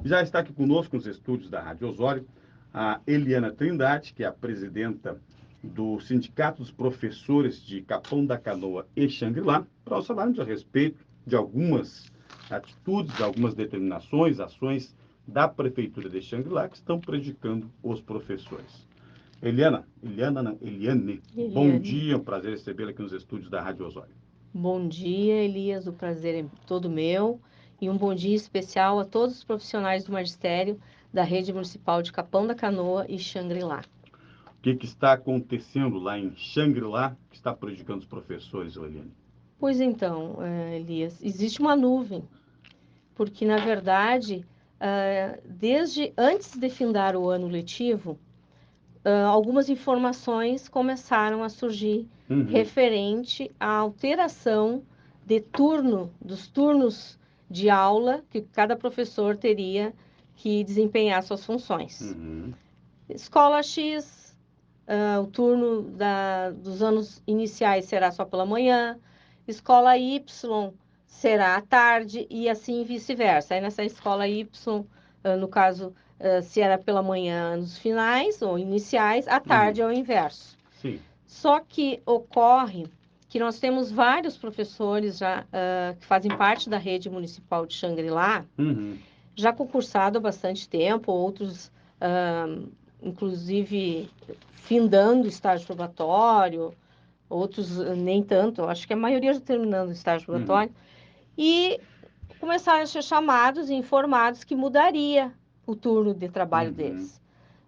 Já está aqui conosco nos estúdios da Rádio Osório a Eliana Trindade, que é a presidenta do Sindicato dos Professores de Capão da Canoa e Xangri-Lá, para nós falarmos a respeito de algumas atitudes, algumas determinações, ações da Prefeitura de Xangri-Lá que estão prejudicando os professores. Eliane, bom Eliane. dia, é um prazer recebê-la aqui nos estúdios da Rádio Osório. Bom dia, Elias, o prazer é todo meu. E um bom dia especial a todos os profissionais do magistério da Rede Municipal de Capão da Canoa e Xangri-Lá. O que está acontecendo lá em Xangri-Lá que está prejudicando os professores, Eliane? Pois então, Elias, existe uma nuvem, porque na verdade, desde antes de findar o ano letivo, algumas informações começaram a surgir referente à alteração de dos turnos de aula que cada professor teria que desempenhar suas funções. Escola X, o turno dos anos iniciais será só pela manhã, escola Y será à tarde e assim vice-versa. Aí nessa escola Y, no caso, se era pela manhã nos finais ou iniciais, à tarde é o inverso. Sim. Só que ocorre que nós temos vários professores já que fazem parte da rede municipal de Xangri-Lá, já concursado há bastante tempo, outros inclusive findando o estágio probatório, outros nem tanto, acho que a maioria já terminando o estágio probatório, e começaram a ser chamados e informados que mudaria o turno de trabalho deles.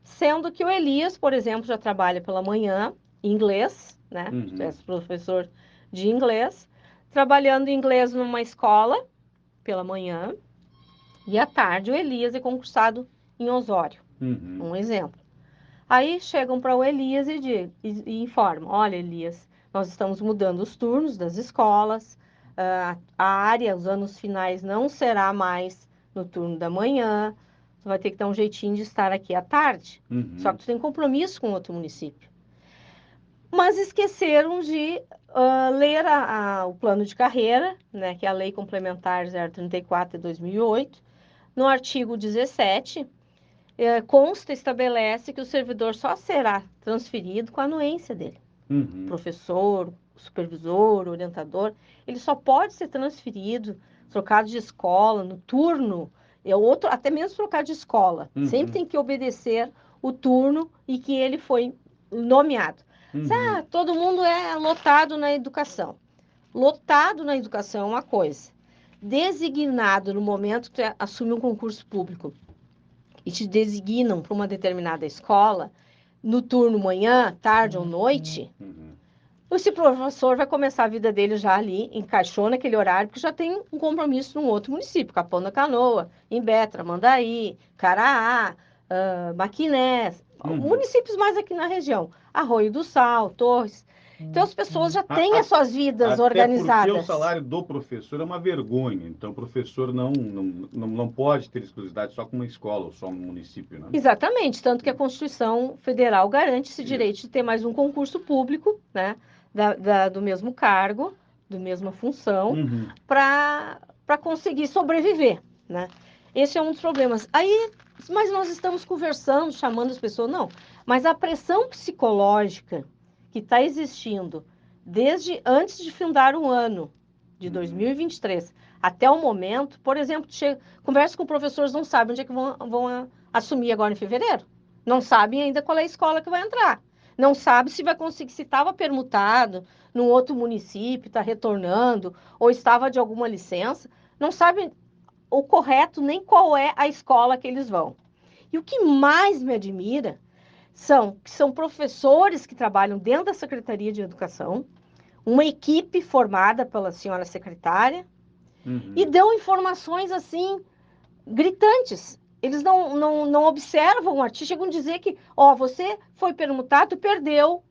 Sendo que o Elias, por exemplo, já trabalha pela manhã, inglês, né? É professor de inglês, trabalhando inglês numa escola pela manhã, e à tarde o Elias é concursado em Osório, um exemplo. Aí chegam para o Elias e informam, olha, Elias, nós estamos mudando os turnos das escolas, a área, os anos finais não será mais no turno da manhã, tu vai ter que dar um jeitinho de estar aqui à tarde, só que tu tem compromisso com outro município. Mas esqueceram de ler o plano de carreira, né, que é a Lei Complementar 034 de 2008, no artigo 17, consta, estabelece que o servidor só será transferido com a anuência dele. Professor, supervisor, orientador, ele só pode ser transferido, trocado de escola, no turno, até mesmo trocado de escola. Sempre tem que obedecer o turno e que ele foi nomeado. Todo mundo é lotado na educação. Lotado na educação é uma coisa. Designado no momento que tu assume um concurso público e te designam para uma determinada escola, no turno manhã, tarde ou noite, esse professor vai começar a vida dele já ali, encaixou naquele horário, porque já tem um compromisso num outro município, Capão da Canoa, Imbé, Tramandaí, Caraá, Maquiné, municípios mais aqui na região, Arroio do Sal, Torres. Então as pessoas já têm as suas vidas organizadas. Até porque o salário do professor é uma vergonha. Então o professor não pode ter exclusividade só com uma escola ou só um município, né? Exatamente, tanto que a Constituição Federal garante esse direito de ter mais um concurso público, né, do mesmo cargo, da mesma função, para conseguir sobreviver, né? Esse é um dos problemas. Aí, mas nós estamos conversando, chamando as pessoas, não, mas a pressão psicológica que está existindo desde antes de findar o ano de 2023 até o momento, por exemplo, conversa com professores, não sabem onde é que vão assumir agora em fevereiro. Não sabem ainda qual é a escola que vai entrar. Não sabe se vai conseguir, se estava permutado num outro município, está retornando, ou estava de alguma licença. Não sabem o correto nem qual é a escola que eles vão. E o que mais me admira que são professores que trabalham dentro da Secretaria de Educação, uma equipe formada pela senhora secretária, e dão informações assim gritantes. Eles não observam o artigo, chegam a dizer que, você foi permutado, perdeu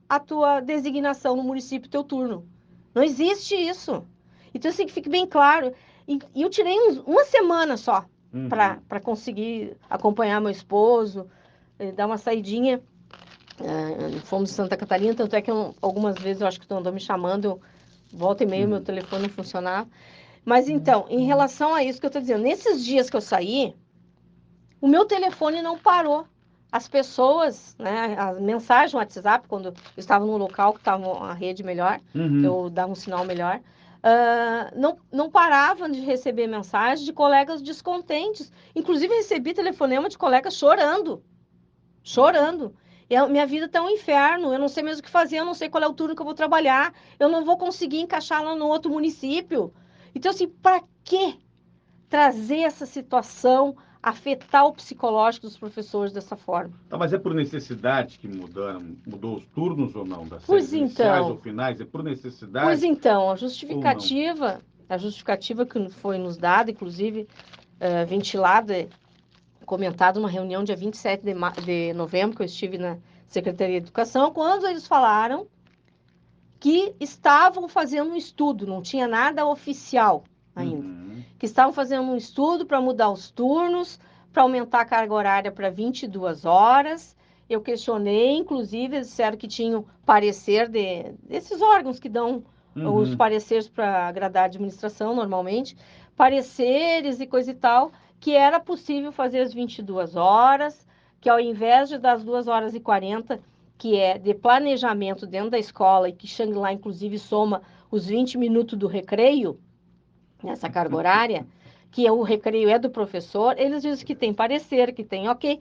a tua designação no município, teu turno. Não existe isso. Então, assim, que fique bem claro. E eu tirei uma semana só para conseguir acompanhar meu esposo, dar uma saidinha. Fomos em Santa Catarina, tanto é que algumas vezes eu acho que tu andou me chamando, volta e meia, meu telefone não funcionava. Mas então, em relação a isso que eu estou dizendo, nesses dias que eu saí, o meu telefone não parou. As pessoas, né, a mensagem no WhatsApp, quando eu estava num local que estava a rede melhor, eu dava um sinal melhor, não paravam de receber mensagens de colegas descontentes. Inclusive, recebi telefonema de colegas chorando. Chorando. Minha vida está um inferno, eu não sei mesmo o que fazer, eu não sei qual é o turno que eu vou trabalhar, eu não vou conseguir encaixar lá no outro município. Então, assim, para que trazer essa situação, afetar o psicológico dos professores dessa forma? Tá, mas é por necessidade que mudou os turnos ou não? Das séries Pois iniciais ou então, finais? É por pois necessidade então, ou não? a justificativa que foi nos dada, inclusive ventilada, comentada numa reunião dia 27 de novembro, que eu estive na Secretaria de Educação, quando eles falaram que estavam fazendo um estudo, não tinha nada oficial ainda, que estavam fazendo um estudo para mudar os turnos, para aumentar a carga horária para 22 horas. Eu questionei, inclusive, eles disseram que tinham parecer desses órgãos que dão os pareceres para agradar a administração, normalmente, pareceres e coisa e tal, que era possível fazer as 22 horas, que ao invés de das 2 horas e 40 que é de planejamento dentro da escola e que Shangri-La, inclusive, soma os 20 minutos do recreio, nessa carga horária, que o recreio é do professor, eles dizem que tem parecer, que tem ok,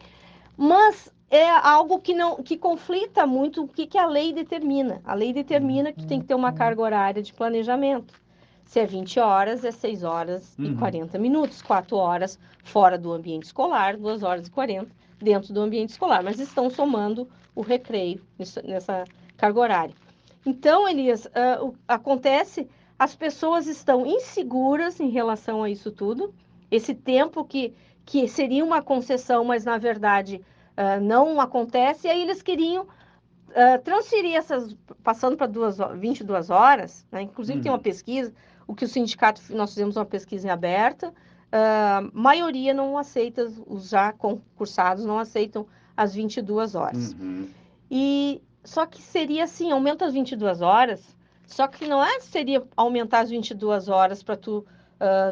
mas é algo que não que conflita muito o que a lei determina. A lei determina que tu tem que ter uma carga horária de planejamento. Se é 20 horas, é 6 horas e 40 minutos, 4 horas fora do ambiente escolar, 2 horas e 40 dentro do ambiente escolar, mas estão somando o recreio nessa carga horária. Então, Elias, acontece, as pessoas estão inseguras em relação a isso tudo, esse tempo que seria uma concessão, mas na verdade não acontece, e aí eles queriam transferir essas, passando para 22 horas, né? Inclusive tem uma pesquisa, o que o sindicato, nós fizemos uma pesquisa em aberta, maioria não aceita, os já concursados não aceitam as 22 horas. E só que seria assim, aumenta as 22 horas, só que não seria aumentar as 22 horas para tu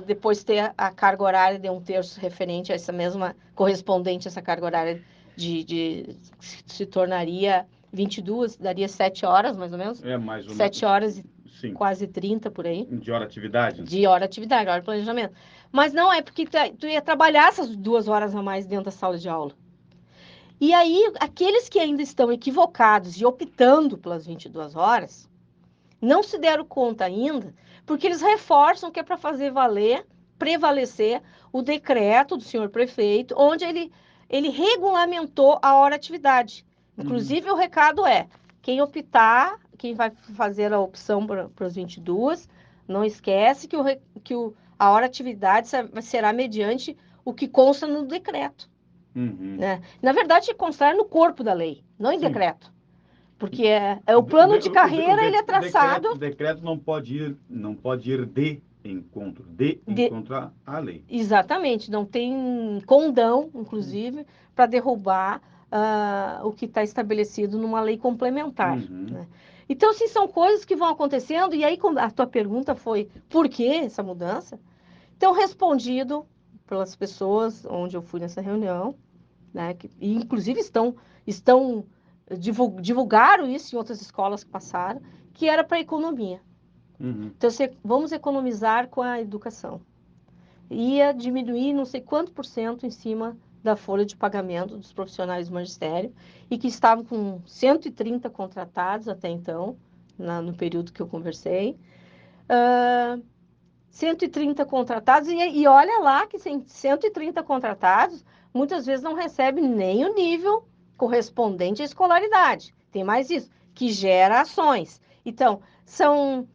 depois ter a carga horária de 1/3 referente a essa mesma, correspondente a essa carga horária se tornaria 22, daria 7 horas, mais ou menos. É mais ou 7 menos. horas e Sim. quase 30 por aí. De hora atividade? De hora atividade, hora de planejamento. Mas não é porque tu ia trabalhar essas 2 horas a mais dentro da sala de aula. E aí, aqueles que ainda estão equivocados e optando pelas 22 horas, não se deram conta ainda, porque eles reforçam que é para fazer valer, prevalecer o decreto do senhor prefeito, onde ele regulamentou a hora-atividade. Inclusive, o recado é, quem optar, quem vai fazer a opção para as 22, não esquece que a hora-atividade será mediante o que consta no decreto. Né? Na verdade, constar no corpo da lei, não em decreto. Porque o plano de carreira, ele é traçado... O decreto não pode ir de encontro à lei. Exatamente, não tem condão, inclusive, para derrubar o que está estabelecido numa lei complementar. Né? Então, assim, são coisas que vão acontecendo, e aí a tua pergunta foi, por que essa mudança? Então, respondido pelas pessoas onde eu fui nessa reunião, né, e inclusive divulgaram isso em outras escolas que passaram, que era para a economia. Então, vamos economizar com a educação. Ia diminuir não sei quanto % em cima da folha de pagamento dos profissionais do magistério, e que estavam com 130 contratados até então, no período que eu conversei. 130 contratados, e olha lá que 130 contratados, muitas vezes não recebem nem o nível correspondente à escolaridade. Tem mais isso, que gera ações. Então, são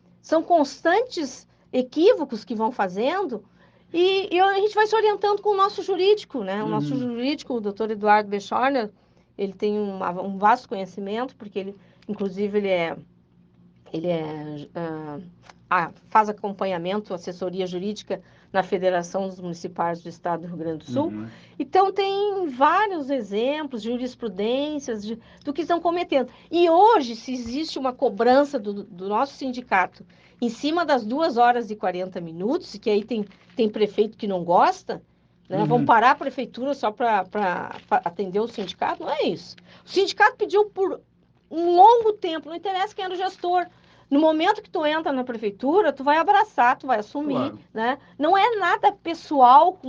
constantes equívocos que vão fazendo, e a gente vai se orientando com o nosso jurídico, né? O nosso jurídico, o doutor Eduardo Bechorner, ele tem um vasto conhecimento, porque ele, inclusive, faz acompanhamento, assessoria jurídica na Federação dos Municipais do Estado do Rio Grande do Sul. Então, tem vários exemplos, jurisprudências do que estão cometendo. E hoje, se existe uma cobrança do nosso sindicato em cima das 2 horas e 40 minutos, que aí tem prefeito que não gosta, né? Vamos parar a prefeitura só para atender o sindicato? Não é isso. O sindicato pediu por um longo tempo, não interessa quem era o gestor. No momento que tu entra na prefeitura, tu vai abraçar, tu vai assumir, claro, né? Não é nada pessoal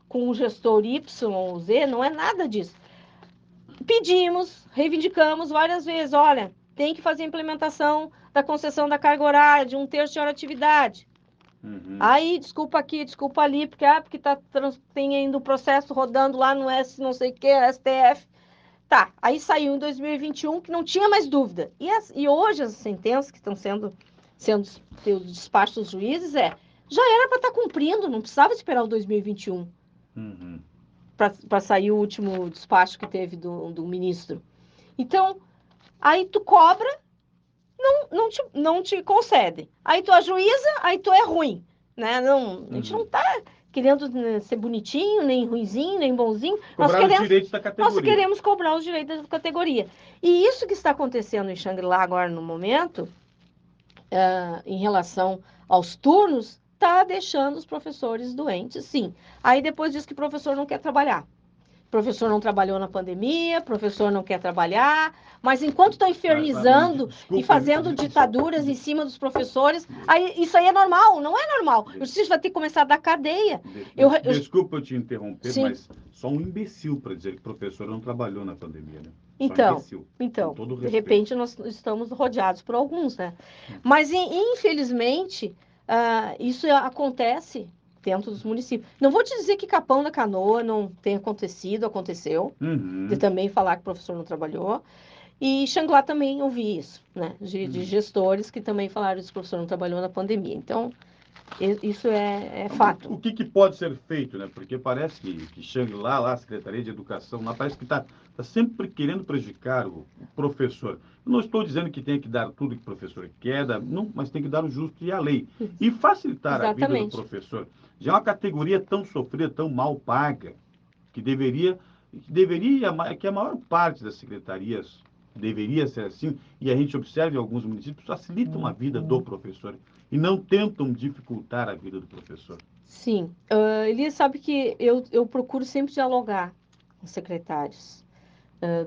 com o gestor Y ou Z, não é nada disso. Pedimos, reivindicamos várias vezes, olha, tem que fazer a implementação da concessão da carga horária de 1/3 de hora de atividade. Aí, desculpa aqui, desculpa ali, porque tem ainda o processo rodando lá no não sei o que, STF. Tá, aí saiu em 2021 que não tinha mais dúvida. E hoje as sentenças que estão sendo os despachos dos juízes já era para estar cumprindo, não precisava esperar o 2021 para sair o último despacho que teve do ministro. Então, aí tu cobra, não te concede. Aí tu ajuiza, aí tu é ruim, né? Não, a gente não tá querendo ser bonitinho, nem ruinzinho, nem bonzinho. Cobrar os direitos da categoria. Nós queremos cobrar os direitos da categoria. E isso que está acontecendo em Xangri-Lá agora no momento, em relação aos turnos, está deixando os professores doentes, sim. Aí depois diz que o professor não quer trabalhar. Professor não trabalhou na pandemia, professor não quer trabalhar, mas enquanto estão infernizando e fazendo ditaduras em cima dos professores, isso aí é normal, não é normal. O justiça vai ter que começar a dar cadeia. Desculpa eu te interromper, sim, mas só um imbecil para dizer que o professor não trabalhou na pandemia, né? Então, de repente nós estamos rodeados por alguns, né? Mas, infelizmente, isso acontece dentro dos municípios. Não vou te dizer que Capão da Canoa não tem aconteceu, de também falar que o professor não trabalhou, e Xangri-Lá também ouvi isso, né, de gestores que também falaram que o professor não trabalhou na pandemia. Então, isso é fato. O que pode ser feito, né? Porque parece que Xangri-Lá, a Secretaria de Educação, lá parece que está sempre querendo prejudicar o professor. Eu não estou dizendo que tem que dar tudo que o professor quer, não, mas tem que dar o justo e a lei. E facilitar a vida do professor. Já é uma categoria tão sofrida, tão mal paga, que que a maior parte das secretarias deveria ser assim, e a gente observa em alguns municípios, facilitam a vida do professor e não tentam dificultar a vida do professor. Sim, ele sabe que eu procuro sempre dialogar com os secretários,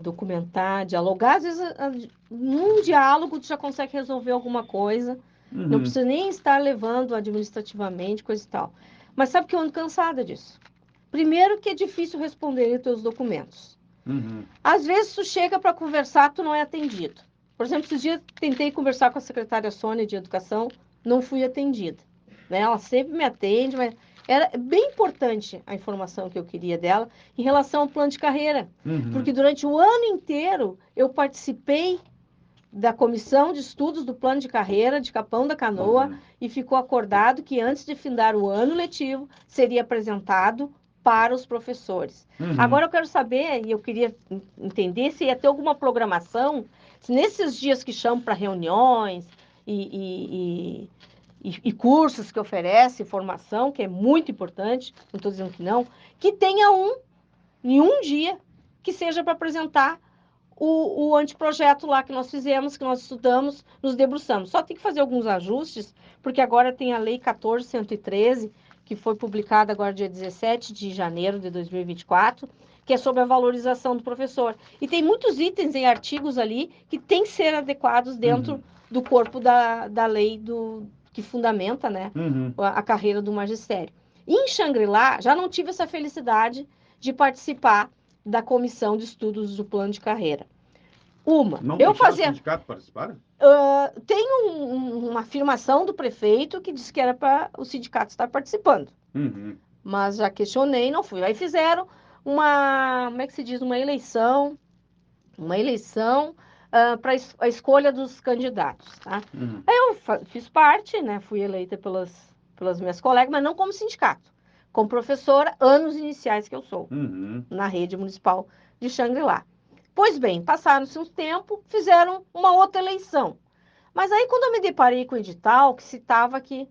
documentar, dialogar. Às vezes, num diálogo, tu já consegue resolver alguma coisa, não precisa nem estar levando administrativamente, coisa e tal. Mas sabe que eu ando cansada disso. Primeiro que é difícil responder os teus documentos. Às vezes tu chega para conversar, tu não é atendido. Por exemplo, esses dias tentei conversar com a secretária Sônia de Educação, não fui atendida. Né? Ela sempre me atende, mas era bem importante a informação que eu queria dela em relação ao plano de carreira. Porque durante o ano inteiro eu participei da comissão de estudos do plano de carreira de Capão da Canoa e ficou acordado que antes de findar o ano letivo seria apresentado para os professores. Agora eu quero saber, e eu queria entender se ia ter alguma programação, se nesses dias que chamam para reuniões e cursos que oferece, formação, que é muito importante, não estou dizendo que não, que tenha em um dia que seja para apresentar o anteprojeto lá que nós fizemos, que nós estudamos, nos debruçamos. Só tem que fazer alguns ajustes, porque agora tem a Lei 14.113, que foi publicada agora dia 17 de janeiro de 2024, que é sobre a valorização do professor. E tem muitos itens em artigos ali que têm que ser adequados dentro do corpo da lei que fundamenta, né, a carreira do magistério. E em Xangri-Lá, já não tive essa felicidade de participar da comissão de estudos do plano de carreira. Não deixaram o sindicato participar? Tem uma afirmação do prefeito que disse que era para o sindicato estar participando. Mas já questionei, não fui. Aí fizeram como é que se diz, uma eleição para a escolha dos candidatos. Tá? Aí eu fiz parte, né, fui eleita pelas minhas colegas, mas não como sindicato, como professora, anos iniciais que eu sou, na rede municipal de Xangri-Lá. Pois bem, passaram-se um tempo, fizeram uma outra eleição. Mas aí quando eu me deparei com o edital, que citava que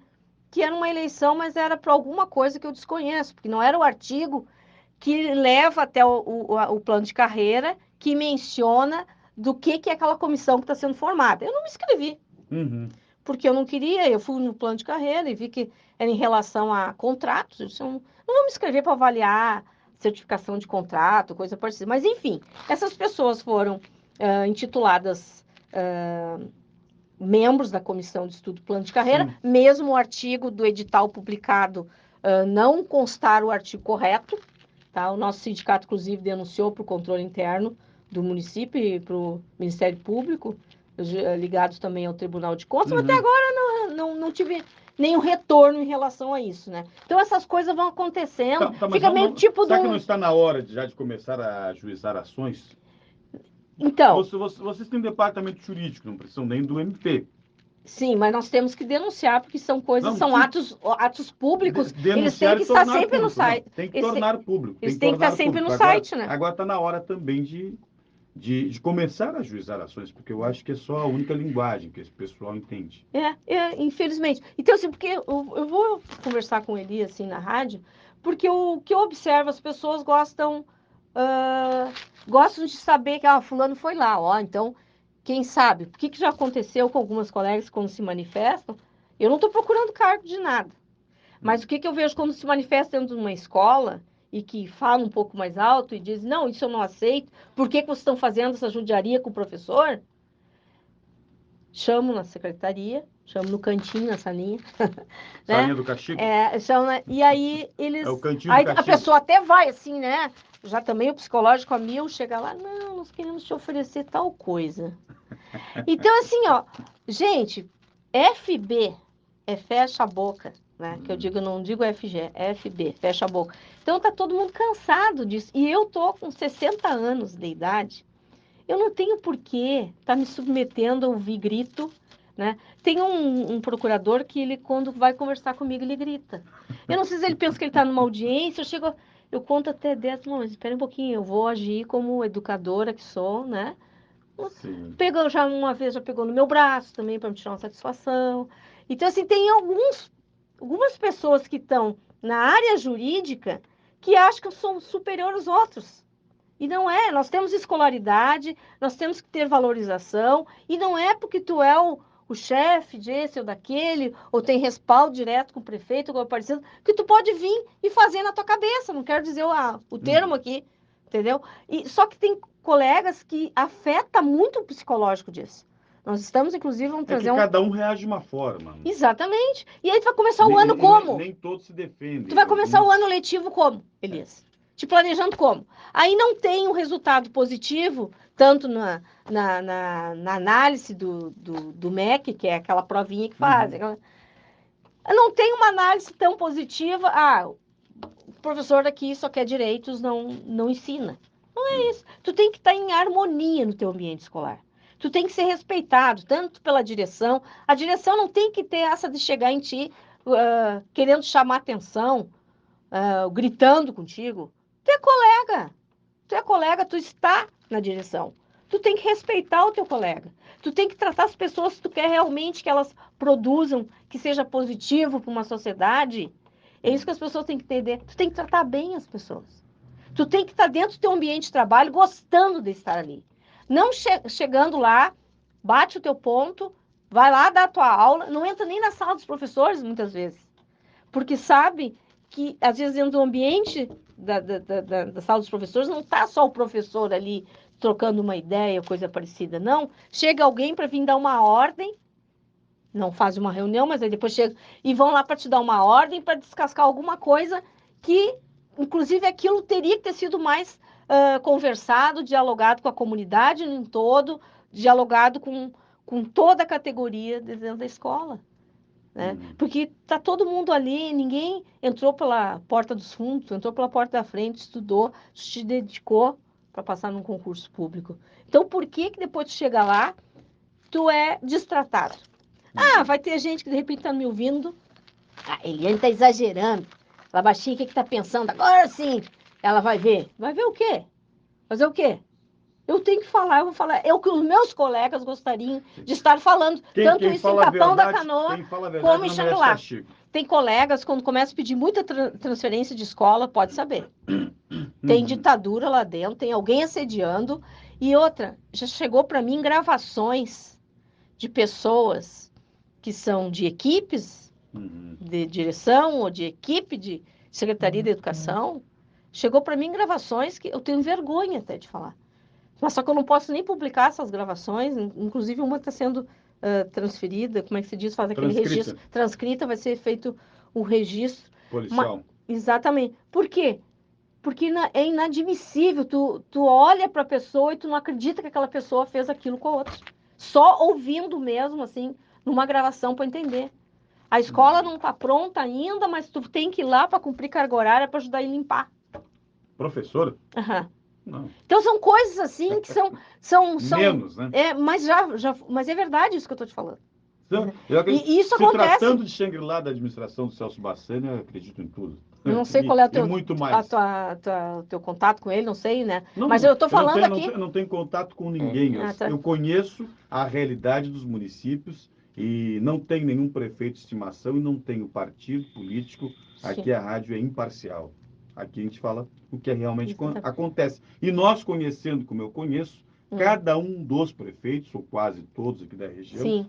era uma eleição, mas era para alguma coisa que eu desconheço, porque não era o artigo que leva até o plano de carreira, que menciona do que é aquela comissão que está sendo formada. Eu não me inscrevi. porque eu não queria, eu fui no plano de carreira e vi que era em relação a contratos, eu disse, eu não vou me inscrever para avaliar certificação de contrato, coisa parecida. Mas, enfim, essas pessoas foram intituladas membros da comissão de estudo do plano de carreira, Sim. mesmo o artigo do edital publicado não constar o artigo correto, tá? O nosso sindicato, inclusive, denunciou para o controle interno do município e para o Ministério Público, ligados também ao Tribunal de Contas, mas até agora não tive nenhum retorno em relação a isso, né? Então essas coisas vão acontecendo, Mas fica meio tipo de será que não está na hora já de começar a ajuizar ações? Então, Vocês têm um departamento jurídico, não precisam nem do MP. sim, mas nós temos que denunciar, porque são coisas, Não, são sim. atos públicos, eles têm Denunciar que e estar tornar sempre no público. Não, site. tem que tornar público. Eles têm que estar sempre no Agora, site, né? agora está na hora também de começar a ajuizar ações, porque eu acho que é só a única linguagem que esse pessoal entende. Infelizmente. Então, assim, porque eu vou conversar com ele, assim, na rádio, porque o que eu observo, as pessoas gostam de saber que, fulano foi lá, ó, então, quem sabe, o que já aconteceu com algumas colegas quando se manifestam, eu não estou procurando cargo de nada, mas o que eu vejo quando se manifesta dentro de uma escola e que fala um pouco mais alto e diz, não, isso eu não aceito, por que vocês estão fazendo essa judiaria com o professor? Chamo na secretaria, chamo no cantinho, na salinha, né? Salinha do castigo? E aí É o eles... cantinho do Aí a castigo. pessoa até vai assim, né? Já também o psicológico a mil, chega lá, não, nós queremos te oferecer tal coisa. Então, assim, ó, gente, FB é fecha a boca, né? Que eu digo, não digo FG, é FB, fecha a boca. Então tá todo mundo cansado disso. E eu tô com 60 anos de idade, eu não tenho porquê estar me submetendo a ouvir grito, né? Tem um procurador que ele, quando vai conversar comigo, ele grita. Eu não sei se ele pensa que ele está numa audiência, eu conto até 10, não, mas espera um pouquinho, eu vou agir como educadora que sou, né? Sim. Pegou já uma vez, já pegou no meu braço também para me tirar uma satisfação. Então, assim, tem algumas pessoas que estão na área jurídica que acham que eu sou superior aos outros. E não é, nós temos escolaridade, nós temos que ter valorização, e não é porque tu é o chefe desse ou daquele, ou tem respaldo direto com o prefeito, ou com o parecido, que tu pode vir e fazer na tua cabeça, não quero dizer o termo aqui, entendeu? Só que tem colegas que afeta muito o psicológico disso. Nós estamos, inclusive, vamos É que trazer cada um reage de uma forma. Exatamente. E aí tu vai começar o ano como? Nem todos se defendem. Tu vai começar o Alguns... ano letivo como, Elias? Te planejando como? Aí não tem um resultado positivo, tanto na análise do MEC, que é aquela provinha que faz. Não tem uma análise tão positiva. O professor aqui só quer direitos, não ensina. Não é isso. Tu tem que estar em harmonia no teu ambiente escolar. Tu tem que ser respeitado, tanto pela direção. A direção não tem que ter essa de chegar em ti querendo chamar atenção, gritando contigo. Tu é colega, tu está na direção. Tu tem que respeitar o teu colega. Tu tem que tratar as pessoas se tu quer realmente que elas produzam, que seja positivo para uma sociedade. É isso que as pessoas têm que entender. Tu tem que tratar bem as pessoas. Tu tem que estar dentro do teu ambiente de trabalho, gostando de estar ali. Não chegando lá, bate o teu ponto, vai lá dar a tua aula, não entra nem na sala dos professores, muitas vezes. Porque sabe que, às vezes, dentro do ambiente da sala dos professores, não está só o professor ali trocando uma ideia, coisa parecida, não. Chega alguém para vir dar uma ordem, não faz uma reunião, mas aí depois chega e vão lá para te dar uma ordem, para descascar alguma coisa que, inclusive, aquilo teria que ter sido mais conversado, dialogado com a comunidade em todo, dialogado com toda a categoria dentro da escola. Né? Porque tá todo mundo ali, ninguém entrou pela porta dos fundos, entrou pela porta da frente, estudou, se dedicou para passar num concurso público. Então, por que depois de chegar lá, tu é destratado? Vai ter gente que de repente tá me ouvindo. Eliane tá exagerando. Ela baixinha, o que tá pensando? Agora sim, ela vai ver. Vai ver o quê? Fazer o quê? Eu tenho que falar, eu vou falar. É o que os meus colegas gostariam de estar falando. Tanto isso em Capão da Canoa, como em Xangri-Lá. Tem colegas, quando começam a pedir muita transferência de escola, pode saber. Tem ditadura lá dentro, tem alguém assediando. E outra, já chegou para mim gravações de pessoas que são de equipes de direção ou de equipe de Secretaria de Educação, chegou para mim gravações que eu tenho vergonha até de falar. Mas só que eu não posso nem publicar essas gravações, inclusive uma está sendo transferida, como é que se diz, faz aquele registro, transcrita, vai ser feito o registro. Policial. Exatamente. Por quê? Porque é inadmissível, tu olha para a pessoa e tu não acredita que aquela pessoa fez aquilo com a outra. Só ouvindo mesmo, assim, numa gravação para entender. A escola não está pronta ainda, mas tu tem que ir lá para cumprir carga horária para ajudar a limpar. Professora? Aham. Não. Então são coisas assim que são menos, né? Mas é verdade isso que eu estou te falando. E isso acontece. Se tratando de Xangri-Lá da administração do Celso Bassani, eu acredito em tudo. Eu não sei qual é o teu contato com ele, não sei, né? Não, mas eu estou falando aqui... Eu não tenho contato com ninguém. Eu conheço a realidade dos municípios e não tenho nenhum prefeito de estimação e não tenho partido político. Sim. Aqui a rádio é imparcial. Aqui a gente fala o que realmente acontece. E nós conhecendo, como eu conheço, cada um dos prefeitos, ou quase todos aqui da região, sim,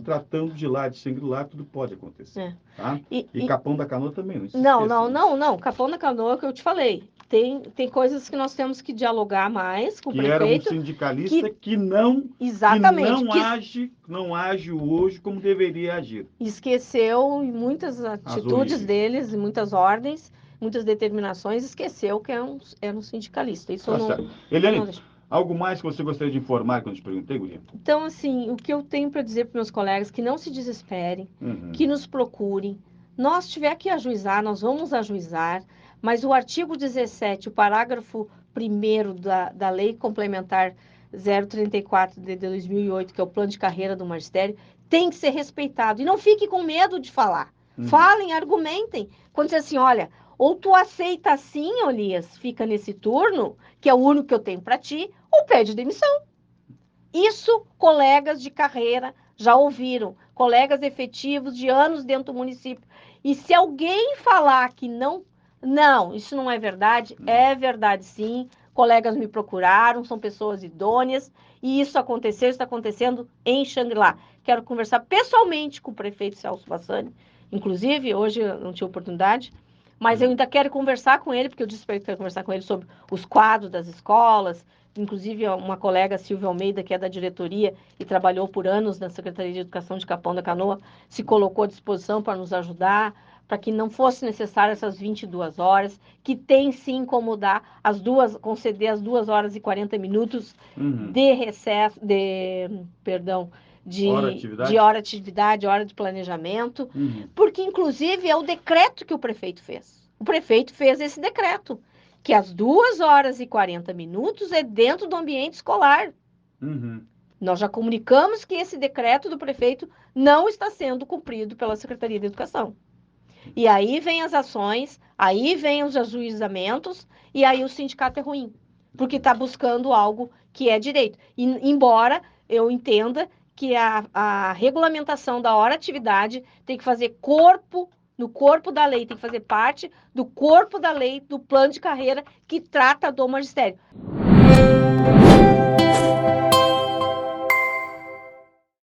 tratando de lá, de Xangri-Lá, tudo pode acontecer. É. Tá? E Capão da Canoa também, não se esqueça. Não. Capão da Canoa é o que eu te falei. Tem coisas que nós temos que dialogar mais com o prefeito. Que era um sindicalista que não age hoje como deveria agir. Esqueceu muitas atitudes deles, muitas ordens, muitas determinações, esqueceu que era um sindicalista. Isso Eliane, algo mais que você gostaria de informar quando eu te perguntei, Guria? Então, assim, o que eu tenho para dizer para meus colegas, que não se desesperem, que nos procurem. Nós tiver que ajuizar, nós vamos ajuizar, mas o artigo 17, o parágrafo 1º da Lei Complementar 034 de 2008, que é o plano de carreira do magistério, tem que ser respeitado. E não fique com medo de falar. Falem, argumentem. Quando diz assim, olha, ou tu aceita assim, Olias, fica nesse turno, que é o único que eu tenho para ti, ou pede demissão. Isso, colegas de carreira já ouviram, colegas efetivos de anos dentro do município. E se alguém falar que não, isso não é verdade, é verdade sim. Colegas me procuraram, são pessoas idôneas, e isso aconteceu, está acontecendo em Xangri-Lá. Quero conversar pessoalmente com o prefeito Celso Bassani, inclusive, hoje eu não tive oportunidade, mas eu ainda quero conversar com ele, porque eu disse para ele que quero conversar com ele sobre os quadros das escolas. Inclusive, uma colega, Silvia Almeida, que é da diretoria e trabalhou por anos na Secretaria de Educação de Capão da Canoa, se colocou à disposição para nos ajudar, para que não fosse necessário essas 22 horas, que tem sim como dar conceder as 2 horas e 40 minutos de recesso, de hora de atividade, hora de planejamento, porque, inclusive, é o decreto que o prefeito fez. O prefeito fez esse decreto, que as 2 horas e 40 minutos é dentro do ambiente escolar. Nós já comunicamos que esse decreto do prefeito não está sendo cumprido pela Secretaria de Educação. E aí vem as ações, aí vem os ajuizamentos, e aí o sindicato é ruim, porque está buscando algo que é direito. E, embora eu entenda que a regulamentação da hora-atividade tem que fazer no corpo da lei, tem que fazer parte do corpo da lei, do plano de carreira que trata do magistério.